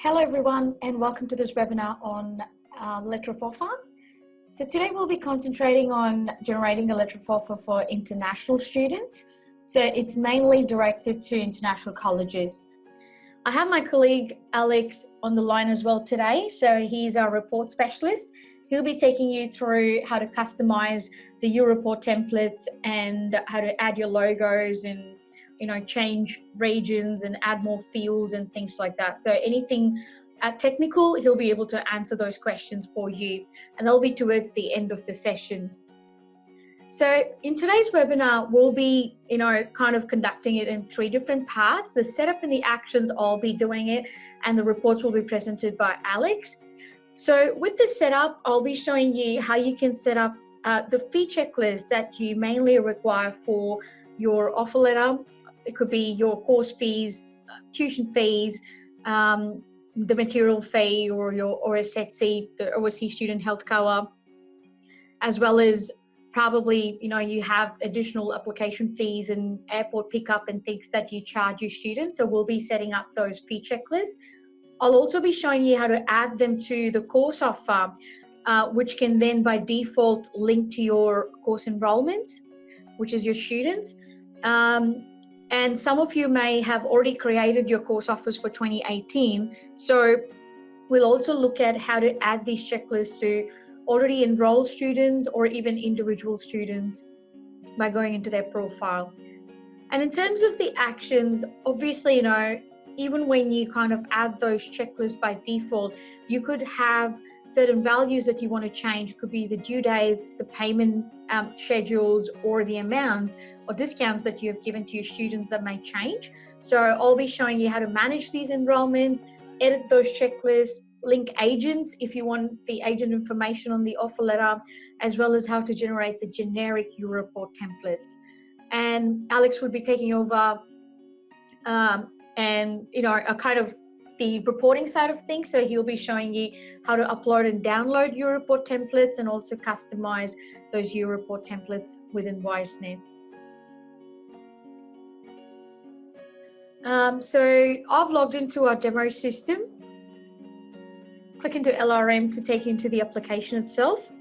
Hello everyone and welcome to this webinar on letter of offer. So today we'll be concentrating on generating a letter of offer for international students. So it's mainly directed to international colleges. I have my colleague Alex on the line as well today. So he's our report specialist. He'll be taking you through how to customize the Eureport templates and how to add your logos and change regions and add more fields and things like that. So anything technical, he'll be able to answer those questions for you, and that'll be towards the end of the session. So in today's webinar, we'll be, kind of conducting it in three different parts. The setup and the actions, I'll be doing it, and the reports will be presented by Alex. So with the setup, I'll be showing you how you can set up the fee checklist that you mainly require for your offer letter. It could be your course fees, tuition fees, the material fee, or your OSCE, the overseas student health cover, as well as probably, you have additional application fees and airport pickup and things that you charge your students. So we'll be setting up those fee checklists. I'll also be showing you how to add them to the course offer, which can then by default link to your course enrollments, which is your students. And some of you may have already created your course offers for 2018. So we'll also look at how to add these checklists to already enrolled students or even individual students by going into their profile. And in terms of the actions, obviously, even when you kind of add those checklists by default, you could have certain values that you want to change. It could be the due dates, the payment schedules, or the amounts or discounts that you have given to your students that may change. So I'll be showing you how to manage these enrollments, edit those checklists, link agents if you want the agent information on the offer letter, as well as how to generate the generic Eureport templates. And Alex would be taking over a kind of the reporting side of things. So he'll be showing you how to upload and download Eureport templates and also customize those Eureport templates within WiseNet. So I've logged into our demo system. Click into LRM to take you into the application itself.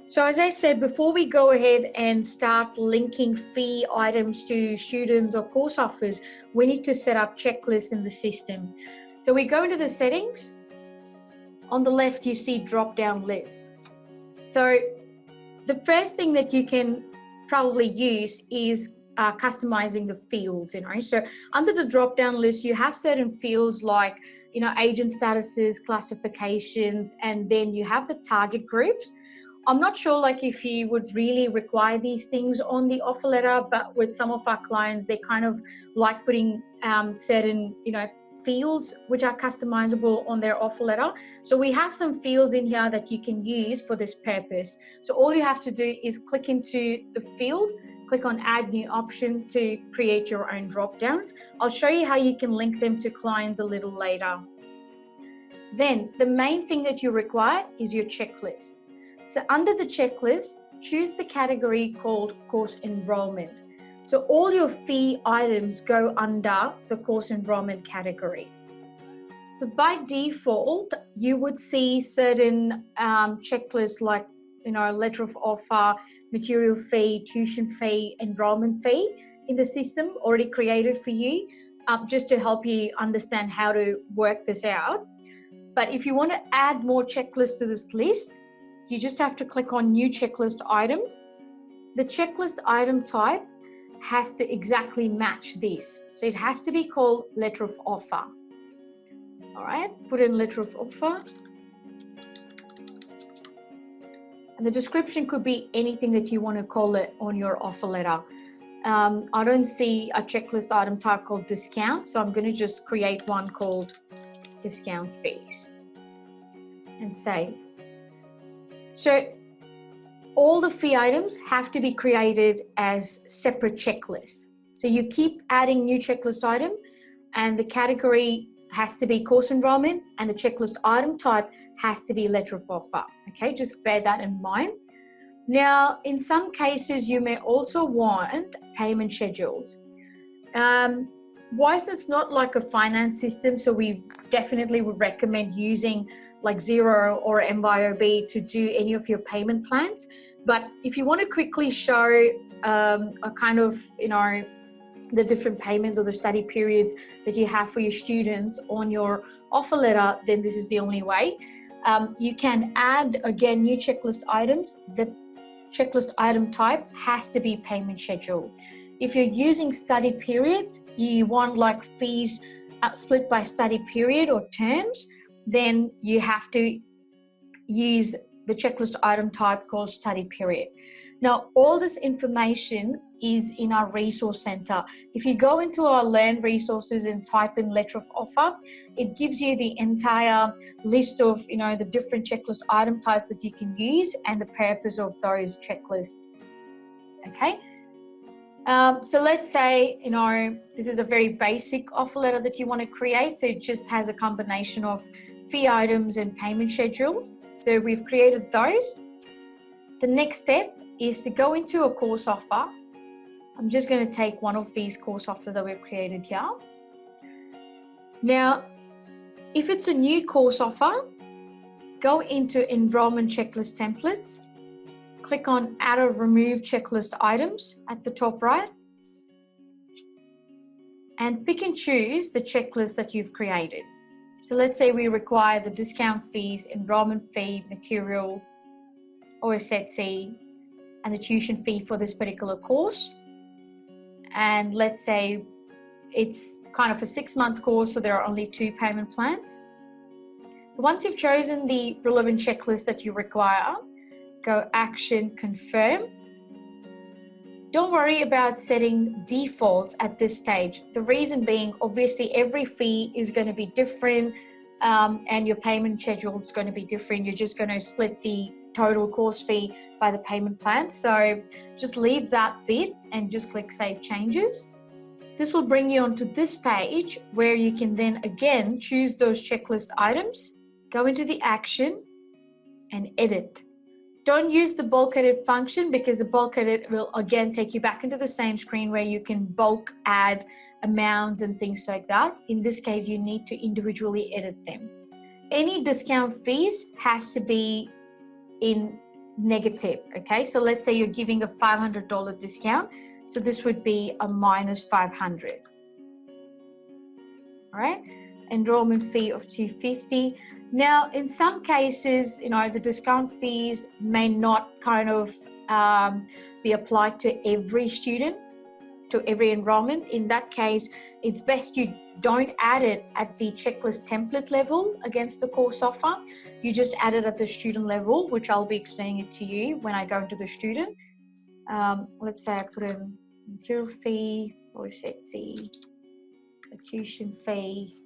So as I said, before we go ahead and start linking fee items to students or course offers, we need to set up checklists in the system. So we go into the settings. On the left, you see drop-down lists. So the first thing that you can probably use is customizing the fields. So under the drop-down list, you have certain fields like agent statuses, classifications, and then you have the target groups. I'm not sure if you would really require these things on the offer letter, but with some of our clients, they kind of like putting certain fields which are customizable on their offer letter. So we have some fields in here that you can use for this purpose. So all you have to do is click into the field, click on add new option to create your own drop downs. I'll show you how you can link them to clients a little later. Then the main thing that you require is your checklist. So under the checklist, choose the category called course enrollment. So all your fee items go under the course enrollment category. So by default, you would see certain checklists like, letter of offer, material fee, tuition fee, enrollment fee in the system already created for you, just to help you understand how to work this out. But if you want to add more checklists to this list, you just have to click on new checklist item. The checklist item type has to exactly match this. So it has to be called letter of offer. All right, put in letter of offer. And the description could be anything that you want to call it on your offer letter. I don't see a checklist item type called discount, so I'm going to just create one called discount fees and save. So all the fee items have to be created as separate checklists. So you keep adding new checklist item, and the category has to be course enrollment, and the checklist item type has to be letter of offer. Okay, just bear that in mind. Now, in some cases, you may also want payment schedules. whilst it's not like a finance system, so we definitely would recommend using like Xero or MYOB to do any of your payment plans. But if you want to quickly show a kind of, the different payments or the study periods that you have for your students on your offer letter, then this is the only way. You can add, again, new checklist items. The checklist item type has to be payment schedule. If you're using study periods, you want like fees split by study period or terms, then you have to use the checklist item type called study period. Now, all this information is in our resource center. If you go into our Learn resources and type in letter of offer, it gives you the entire list of, the different checklist item types that you can use and the purpose of those checklists. Okay. So let's say, this is a very basic offer letter that you want to create. So it just has a combination of fee items and payment schedules. So we've created those. The next step is to go into a course offer. I'm just going to take one of these course offers that we've created here. Now, if it's a new course offer, go into enrollment checklist templates, click on add or remove checklist items at the top right, and pick and choose the checklist that you've created. So let's say we require the discount fees, enrollment fee, material, OSCE, and the tuition fee for this particular course. And let's say it's kind of a 6-month course, so there are only 2 payment plans. So once you've chosen the relevant checklist that you require, go action, confirm. Don't worry about setting defaults at this stage. The reason being, obviously, every fee is going to be different and your payment schedule is going to be different. You're just going to split the total course fee by the payment plan. So just leave that bit and just click Save Changes. This will bring you onto this page where you can then again choose those checklist items, go into the action and edit. Don't use the bulk edit function because the bulk edit will again take you back into the same screen where you can bulk add amounts and things like that. In this case, you need to individually edit them. Any discount fees has to be in negative, okay? So let's say you're giving a $500 discount. So this would be a minus 500, all right? Enrollment fee of $250. Now, in some cases, the discount fees may not kind of be applied to every student, to every enrollment. In that case, it's best you don't add it at the checklist template level against the course offer. You just add it at the student level, which I'll be explaining it to you when I go into the student. Let's say I put in material fee, OSCE, a tuition fee,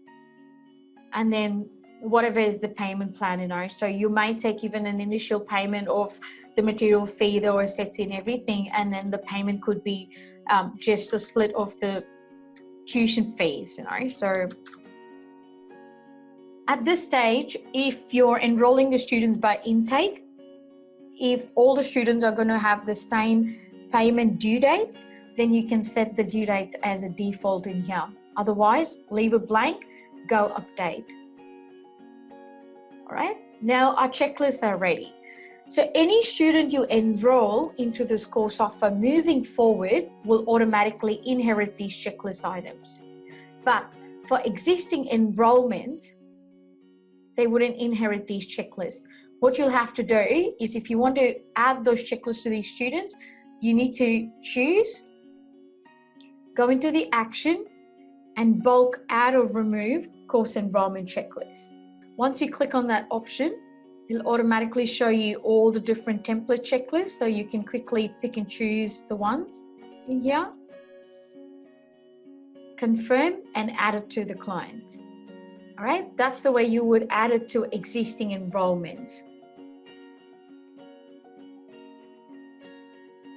and then whatever is the payment plan, So you may take even an initial payment of the material fee, the OSCE and everything, and then the payment could be just a split of the tuition fees, So at this stage, if you're enrolling the students by intake, if all the students are going to have the same payment due dates, then you can set the due dates as a default in here. Otherwise, leave it blank, go update. All right, now our checklists are ready. So any student you enroll into this course offer moving forward will automatically inherit these checklist items. But for existing enrollments, they wouldn't inherit these checklists. What you'll have to do is if you want to add those checklists to these students, you need to choose, go into the action and bulk add or remove course enrollment checklist. Once you click on that option, it'll automatically show you all the different template checklists, so you can quickly pick and choose the ones in here, confirm and add it to the client. All right, that's the way you would add it to existing enrollments.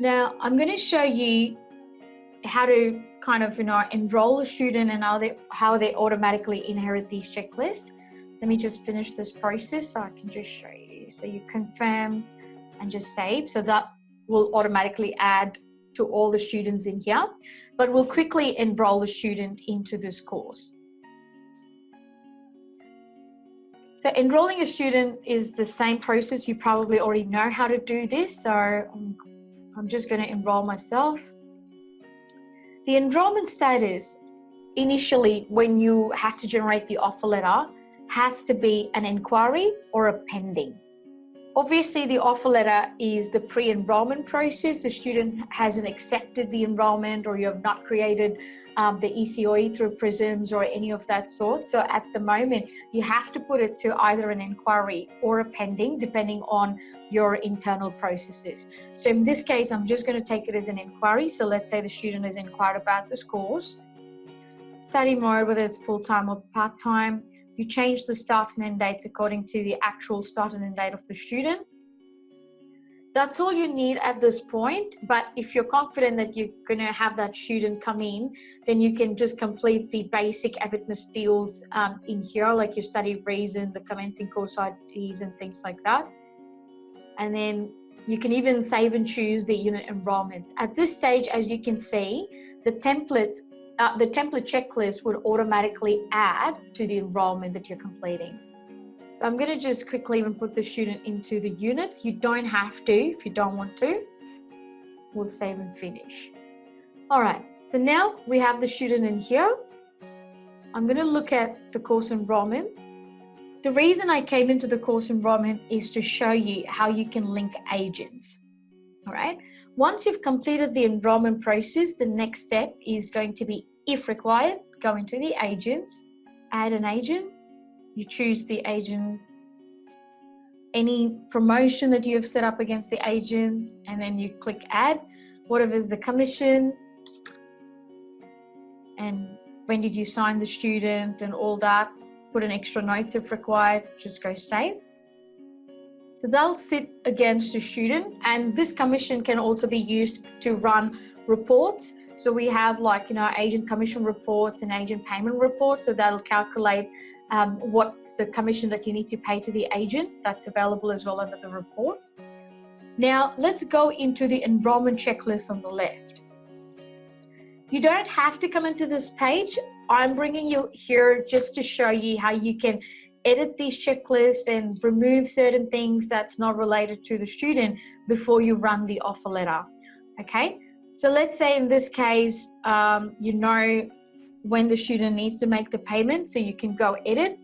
Now, I'm going to show you how to kind of, enroll a student and how they automatically inherit these checklists. Let me just finish this process so I can just show you. So you confirm and just save. So that will automatically add to all the students in here, but we'll quickly enroll the student into this course. So enrolling a student is the same process. You probably already know how to do this. So I'm just going to enroll myself. The enrollment status initially, when you have to generate the offer letter, has to be an inquiry or a pending. Obviously, the offer letter is the pre-enrollment process. The student hasn't accepted the enrollment, or you have not created the ECOE through PRISMS or any of that sort. So at the moment, you have to put it to either an inquiry or a pending, depending on your internal processes. So in this case, I'm just going to take it as an inquiry. So let's say the student has inquired about this course. Study mode, whether it's full-time or part-time. You change the start and end dates according to the actual start and end date of the student. That's all you need at this point. But if you're confident that you're going to have that student come in, then you can just complete the basic AVITMIS fields in here, like your study reason, the commencing course IDs and things like that. And then you can even save and choose the unit enrollments. At this stage, as you can see, the template checklist would automatically add to the enrollment that you're completing. So I'm going to just quickly even put the student into the units. You don't have to if you don't want to. We'll save and finish. All right, so now we have the student in here. I'm going to look at the course enrollment. The reason I came into the course enrollment is to show you how you can link agents. All right. Once you've completed the enrollment process, the next step is going to be, if required, go into the agents, add an agent. You choose the agent, any promotion that you have set up against the agent, and then you click add, whatever is the commission, and when did you sign the student and all that. Put an extra note if required, just go save. So they'll sit against the student, and this commission can also be used to run reports. So we have agent commission reports and agent payment reports. So that'll calculate what's the commission that you need to pay to the agent. That's available as well under the reports. Now let's go into the enrollment checklist on the left. You don't have to come into this page. I'm bringing you here just to show you how you can edit these checklists and remove certain things that's not related to the student before you run the offer letter. Okay, so let's say in this case, you know when the student needs to make the payment, so you can go edit.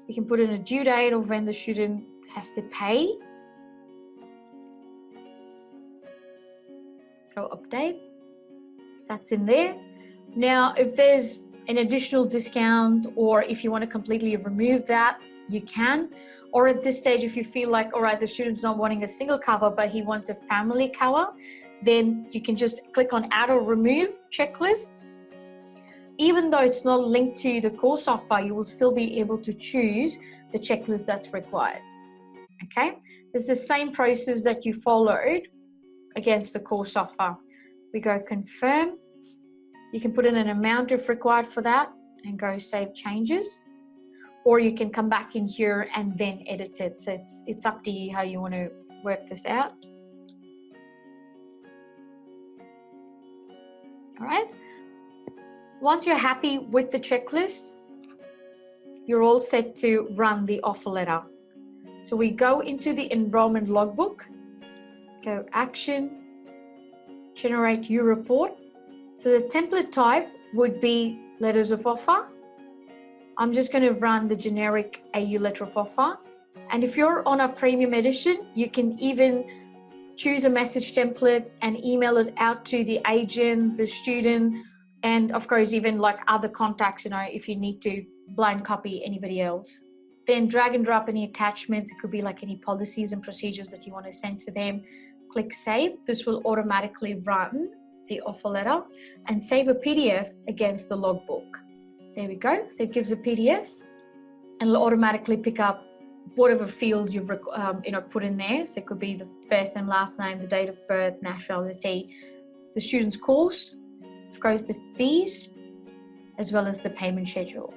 You can put in a due date of when the student has to pay. Go update. That's in there. Now, if there's an additional discount, or if you want to completely remove that, you can. Or at this stage, if you feel like, all right, the student's not wanting a single cover, but he wants a family cover, then you can just click on add or remove checklist. Even though it's not linked to the course offer, you will still be able to choose the checklist that's required. Okay, it's the same process that you followed against the course offer. We go confirm. You can put in an amount if required for that and go save changes, or you can come back in here and then edit it. So it's up to you how you want to work this out. All right. Once you're happy with the checklist, you're all set to run the offer letter. So we go into the enrollment logbook, go action, generate your report. So the template type would be letters of offer. I'm just going to run the generic AU letter of offer. And if you're on a premium edition, you can even choose a message template and email it out to the agent, the student, and of course, even like other contacts, if you need to blind copy anybody else. Then drag and drop any attachments. It could be like any policies and procedures that you want to send to them. Click save. This will automatically run the offer letter and save a PDF against the logbook. There we go. So it gives a PDF and it'll automatically pick up whatever fields you've put in there. So it could be the first and last name, the date of birth, nationality, the student's course, of course the fees, as well as the payment schedule.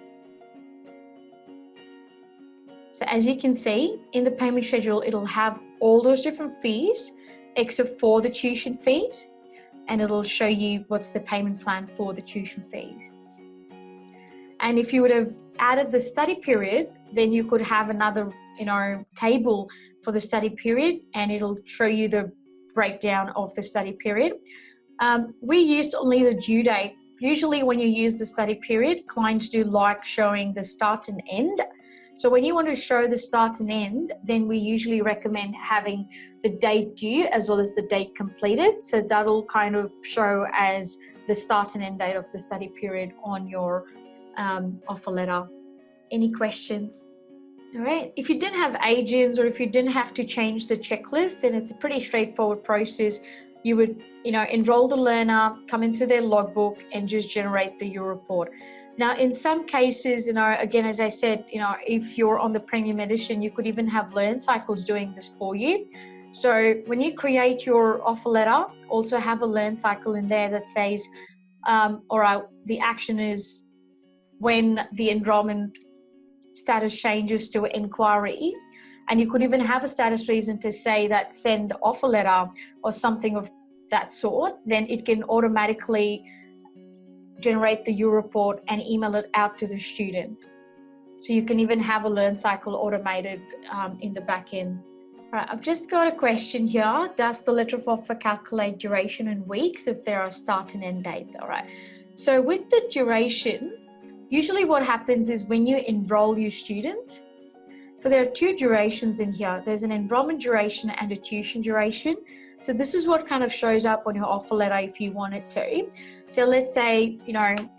So as you can see in the payment schedule, it'll have all those different fees except for the tuition fees, and it'll show you what's the payment plan for the tuition fees. And if you would have added the study period, then you could have another, table for the study period, and it'll show you the breakdown of the study period. We used only the due date. Usually when you use the study period, clients do like showing the start and end. So when you want to show the start and end, then we usually recommend having the date due as well as the date completed. So that'll kind of show as the start and end date of the study period on your offer letter. Any questions? All right. If you didn't have agents or if you didn't have to change the checklist, then it's a pretty straightforward process. You would, enroll the learner, come into their logbook and just generate the U report. Now, in some cases, again, as I said, if you're on the premium edition, you could even have Learn Cycles doing this for you. So when you create your offer letter, also have a Learn Cycle in there that says, all right, the action is when the enrollment status changes to inquiry. And you could even have a status reason to say that send offer letter or something of that sort. Then it can automatically generate the U report and email it out to the student. So you can even have a Learn Cycle automated in the back end. All right, I've just got a question here. Does the letter of offer calculate duration in weeks if there are start and end dates? All right. So with the duration, usually what happens is when you enroll your students, so there are two durations in here. There's an enrollment duration and a tuition duration. So this is what kind of shows up on your offer letter if you want it to. So let's say,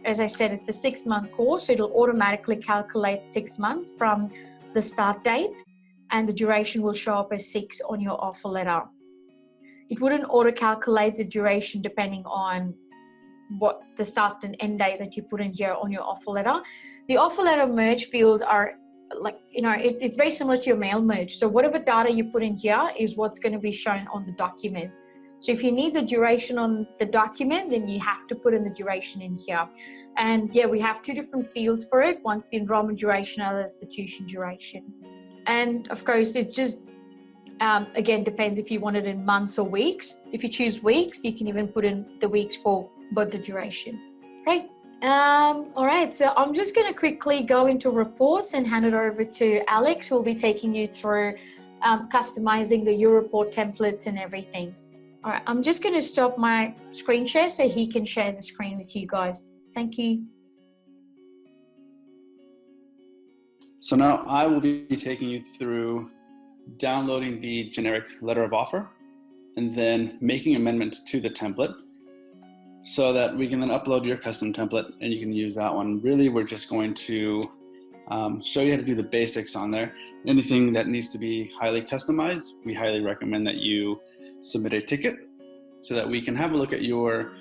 as I said, it's a 6-month course. So it'll automatically calculate 6 months from the start date, and the duration will show up as 6 on your offer letter. It wouldn't auto-calculate the duration depending on what the start and end date that you put in here on your offer letter. The offer letter merge fields are it's very similar to your mail merge. So whatever data you put in here is what's going to be shown on the document. So if you need the duration on the document, then you have to put in the duration in here. And yeah, we have 2 different fields for it. One's the enrollment duration, others the tuition duration. And of course, it just, again, depends if you want it in months or weeks. If you choose weeks, you can even put in the weeks for both the duration. Great. All right, so I'm just going to quickly go into reports and hand it over to Alex, who will be taking you through customizing the U report templates and everything. All right, I'm just going to stop my screen share so he can share the screen with you guys. Thank you. So now I will be taking you through downloading the generic letter of offer and then making amendments to the template, so that we can then upload your custom template and you can use that one. Really, we're just going to show you how to do the basics on there. Anything that needs to be highly customized, we highly recommend that you submit a ticket so that we can have a look at your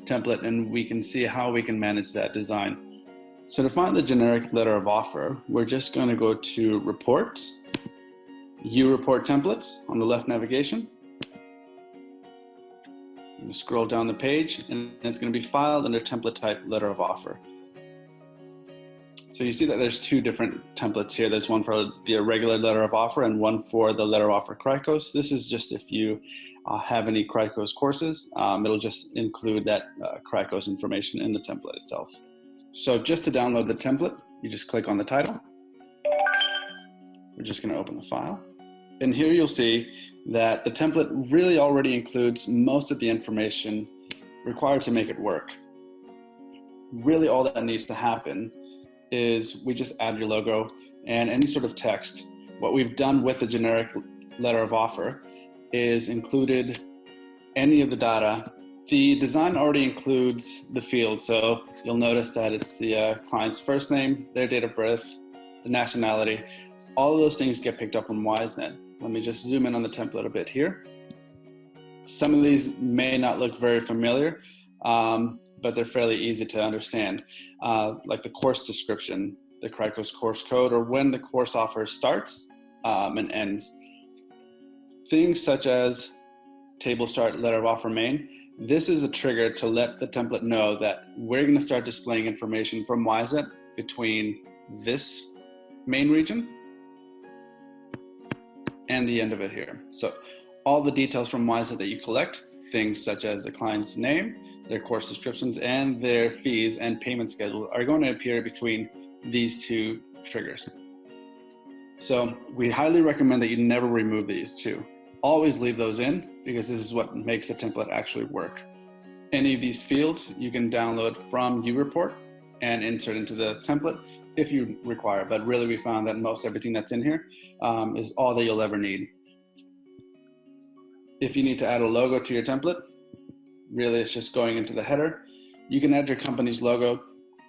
template and we can see how we can manage that design. So to find the generic letter of offer, we're just going to go to Reports, U Report Templates on the left navigation. You scroll down the page and it's going to be filed under template type letter of offer. So you see that there's 2 different templates here. There's one for the regular letter of offer and one for the letter of offer Cricos. This is just if you have any Cricos courses, it'll just include that Cricos information in the template itself. So just to download the template, you just click on the title. We're just going to open the file. And here you'll see that the template really already includes most of the information required to make it work. Really all that needs to happen is we just add your logo and any sort of text. What we've done with the generic letter of offer is included any of the data. The design already includes the field, so you'll notice that it's the client's first name, their date of birth, the nationality. All of those things get picked up from Wisnet. Let me just zoom in on the template a bit here. Some of these may not look very familiar, but they're fairly easy to understand, like the course description, the Cricos course code, or when the course offer starts and ends. Things such as table start letter of offer main. This is a trigger to let the template know that we're going to start displaying information from Wisnet between this main region and the end of it here. So all the details from Wisnet that you collect, things such as the client's name, their course descriptions, and their fees and payment schedule are going to appear between these two triggers. So we highly recommend that you never remove these two. Always leave those in because this is what makes the template actually work. Any of these fields you can download from UReport and insert into the template if you require, but really we found that most everything that's in here is all that you'll ever need. If you need to add a logo to your template, really it's just going into the header. You can add your company's logo,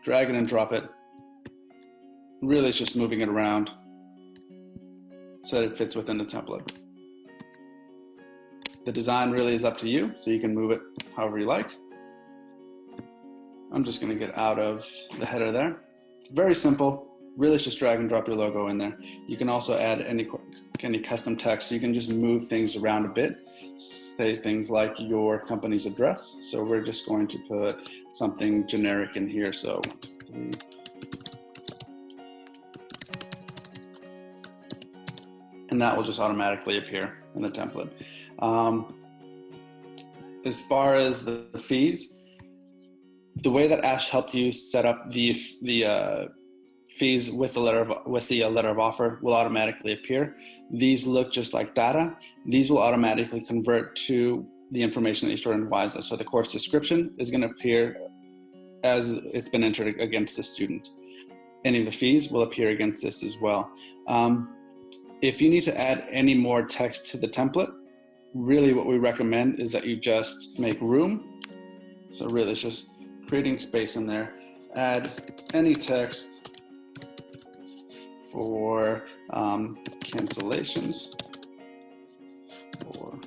drag it and drop it. Really it's just moving it around so that it fits within the template. The design really is up to you, so you can move it however you like. I'm just gonna get out of the header there. It's very simple. Really, it's just drag and drop your logo in there. You can also add any custom text. You can just move things around a bit. Say things like your company's address. So we're just going to put something generic in here. So and that will just automatically appear in the template. As far as the fees, the way that Ash helped you set up the fees with the letter of offer will automatically appear. These look just like data. These will automatically convert to the information that you stored in Wisnet. So the course description is going to appear as it's been entered against the student. Any of the fees will appear against this as well. If you need to add any more text to the template, really what we recommend is that you just make room. So really it's just creating space in there. Add any text for cancellations or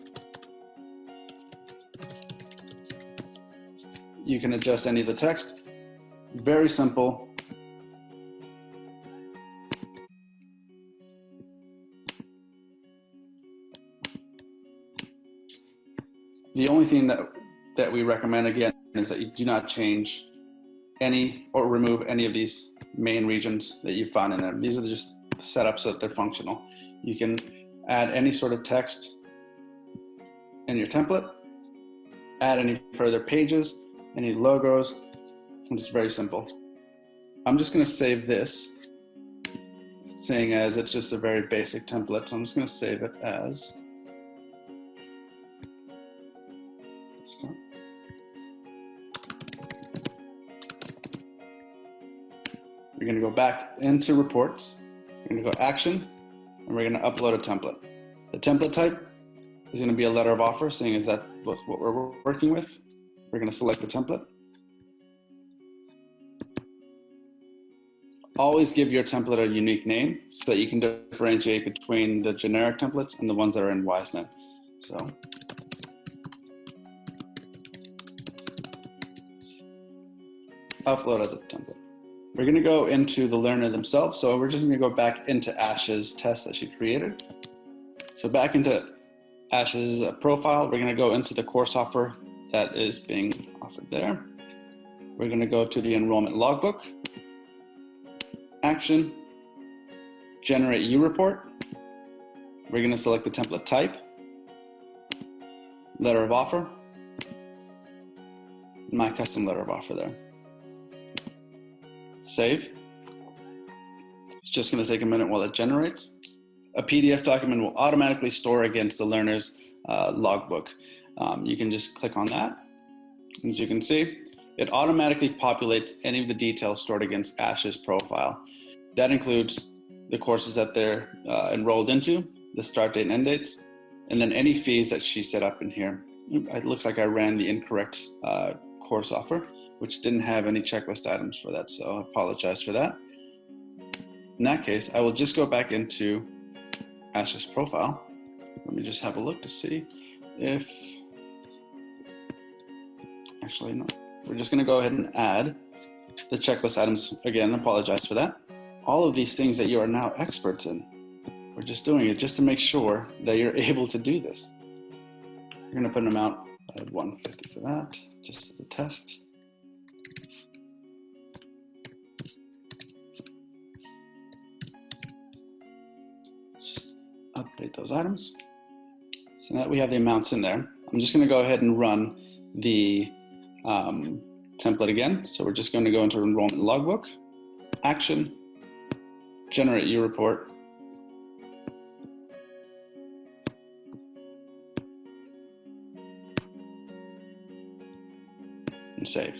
you can adjust any of the text. Very simple. The only thing that we recommend again is that you do not change any or remove any of these main regions that you found in there. These are just set up so that they're functional. You can add any sort of text in your template, add any further pages, any logos, and it's very simple. I'm just going to save this, seeing as it's just a very basic template. So I'm just going to save it as we're going to go back into reports. We're going to go action, and we're going to upload a template. The template type is going to be a letter of offer, seeing as that's what we're working with. We're going to select the template. Always give your template a unique name so that you can differentiate between the generic templates and the ones that are in Wisnet. So upload as a template. We're going to go into the learner themselves. So we're just going to go back into Ash's test that she created. So back into Ash's profile, we're going to go into the course offer that is being offered there. We're going to go to the enrollment logbook, action, generate UReport. We're going to select the template type, letter of offer, my custom letter of offer there. Save. It's just going to take a minute while it generates. A PDF document will automatically store against the learner's logbook. You can just click on that. As you can see, it automatically populates any of the details stored against Ash's profile. That includes the courses that they're enrolled into, the start date and end dates, and then any fees that she set up in here. It looks like I ran the incorrect course offer, which didn't have any checklist items for that, so I apologize for that. In that case, I will just go back into Ash's profile. Let me just have a look to see if, actually no, we're just gonna go ahead and add the checklist items. Again, I apologize for that. All of these things that you are now experts in, we're just doing it just to make sure that you're able to do this. We're gonna put an amount of 150 for that, just as a test. Update those items, So now that we have the amounts in there, I'm just going to go ahead and run the template again. So we're just going to go into enrollment logbook, action, generate U-report, and save.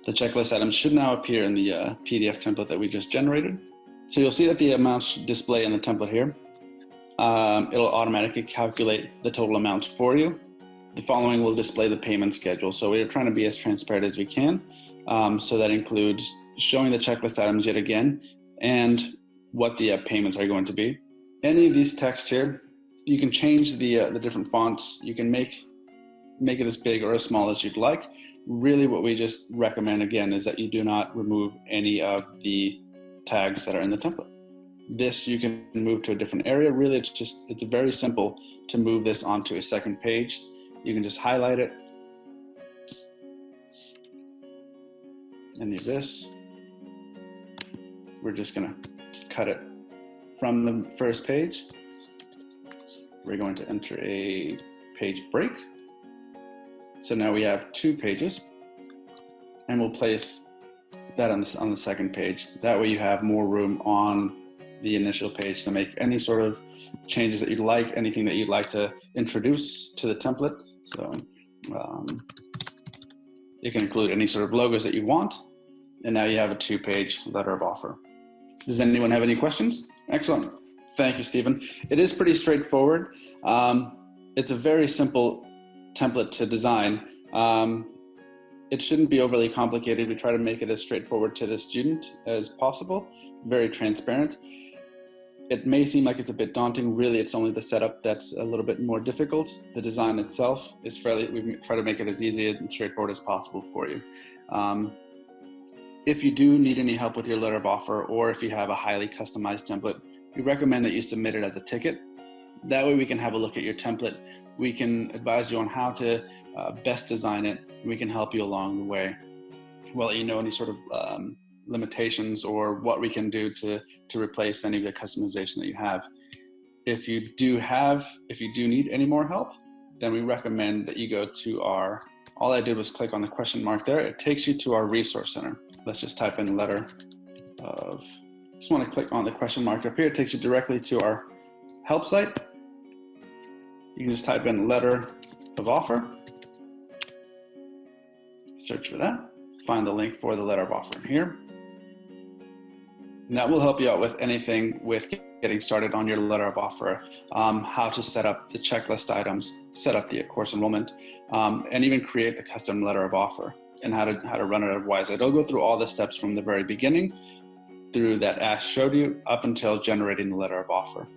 The checklist items should now appear in the PDF template that we just generated. So you'll see that the amounts display in the template here. It'll automatically calculate the total amounts for you. The following will display the payment schedule. So we're trying to be as transparent as we can. So that includes showing the checklist items yet again and what the payments are going to be. Any of these texts here, you can change the different fonts. You can make it as big or as small as you'd like. Really what we just recommend again is that you do not remove any of the tags that are in the template. This you can move to a different area. Really it's very simple to move this onto a second page. You can just highlight it and do this. We're just gonna cut it from the first page. We're going to enter a page break. So now we have 2 pages, and we'll place that on the second page. That way you have more room on the initial page to make any sort of changes that you'd like, anything that you'd like to introduce to the template. So you can include any sort of logos that you want. And now you have a 2-page letter of offer. Does anyone have any questions? Excellent. Thank you, Stephen. It is pretty straightforward. It's a very simple template to design. It shouldn't be overly complicated. We try to make it as straightforward to the student as possible, very transparent. It may seem like it's a bit daunting. Really, it's only the setup that's a little bit more difficult. The design itself is we try to make it as easy and straightforward as possible for you. If you do need any help with your letter of offer, or if you have a highly customized template, we recommend that you submit it as a ticket. That way we can have a look at your template. We can advise you on how to best design it. We can help you along the way. We'll let you know any sort of limitations or what we can do to replace any of the customization that you have. If you do need any more help, then we recommend that you go to all I did was click on the question mark there. It takes you to our resource center. Let's just type in just want to click on the question mark up here. It takes you directly to our help site. You can just type in letter of offer, search for that, find the link for the letter of offer here. And that will help you out with anything with getting started on your letter of offer, how to set up the checklist items, set up the course enrollment, and even create the custom letter of offer and how to run it at WiseEd. It'll go through all the steps from the very beginning through that Ash showed you up until generating the letter of offer.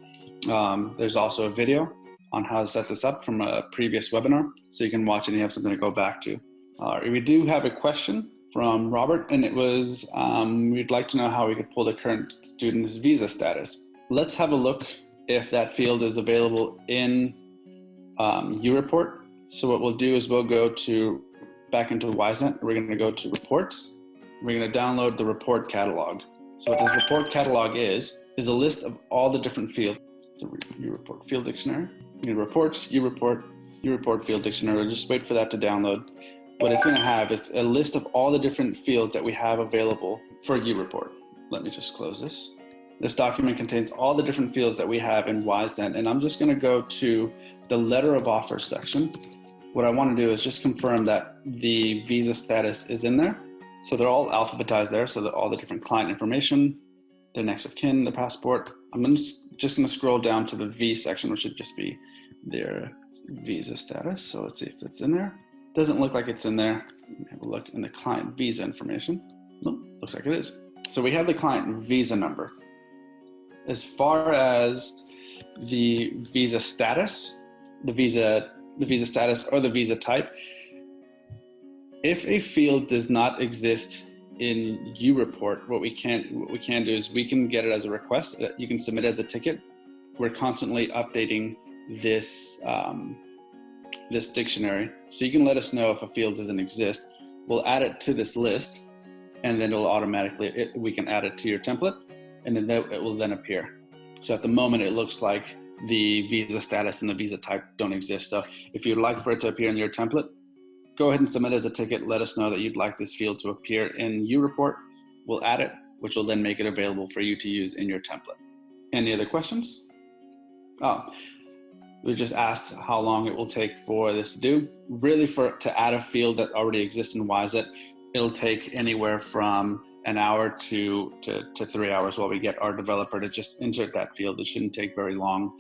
There's also a video on how to set this up from a previous webinar, so you can watch it and you have something to go back to. We do have a question from Robert, and it was, we'd like to know how we could pull the current student's visa status. Let's have a look if that field is available in U-Report. So what we'll do is we'll go back into WiseNet. We're gonna go to reports. We're gonna download the report catalog. So what this report catalog is a list of all the different fields. It's a U-Report field dictionary. Reports, U-Report field dictionary. Just wait for that to download. What it's gonna have is a list of all the different fields that we have available for U-Report. Let me just close this. This document contains all the different fields that we have in WiseNet, and I'm just gonna go to the letter of offer section. What I wanna do is just confirm that the visa status is in there. So they're all alphabetized there, so that all the different client information, their next of kin, the passport. I'm just gonna scroll down to the V section, which should just be their visa status. So let's see if it's in there. Doesn't look like it's in there. Let me have a look in the client visa information. Nope, looks like it is. So we have the client visa number. As far as the visa status, the visa status or the visa type, if a field does not exist in U-Report, what we can do is we can get it as a request. You can submit as a ticket. We're constantly updating this this dictionary, so you can let us know if a field doesn't exist. We'll add it to this list, and then it'll automatically we can add it to your template, and then it will then appear. So at the moment, it looks like the visa status and the visa type don't exist. So if you'd like for it to appear in your template, go ahead and submit as a ticket. Let us know that you'd like this field to appear in UReport. We'll add it, which will then make it available for you to use in your template. Any other questions? We just asked how long it will take for this to do. Really, to add a field that already exists in Wise-It, it'll take anywhere from an hour to 3 hours while we get our developer to just insert that field. It shouldn't take very long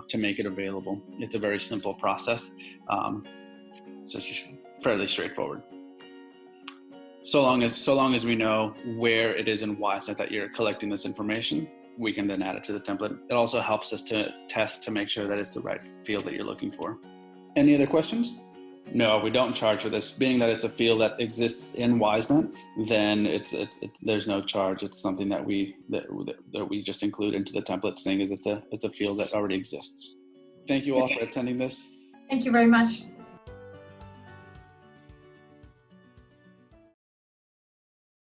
to make it available. It's a very simple process. It's just fairly straightforward. So long as we know where it is in Wise-It that you're collecting this information, we can then add it to the template. It also helps us to test to make sure that it's the right field that you're looking for. Any other questions? No, we don't charge for this. Being that it's a field that exists in WiseNet, then there's no charge. It's something that we just include into the template, saying is it's a field that already exists. Thank you all for attending this. Thank you very much.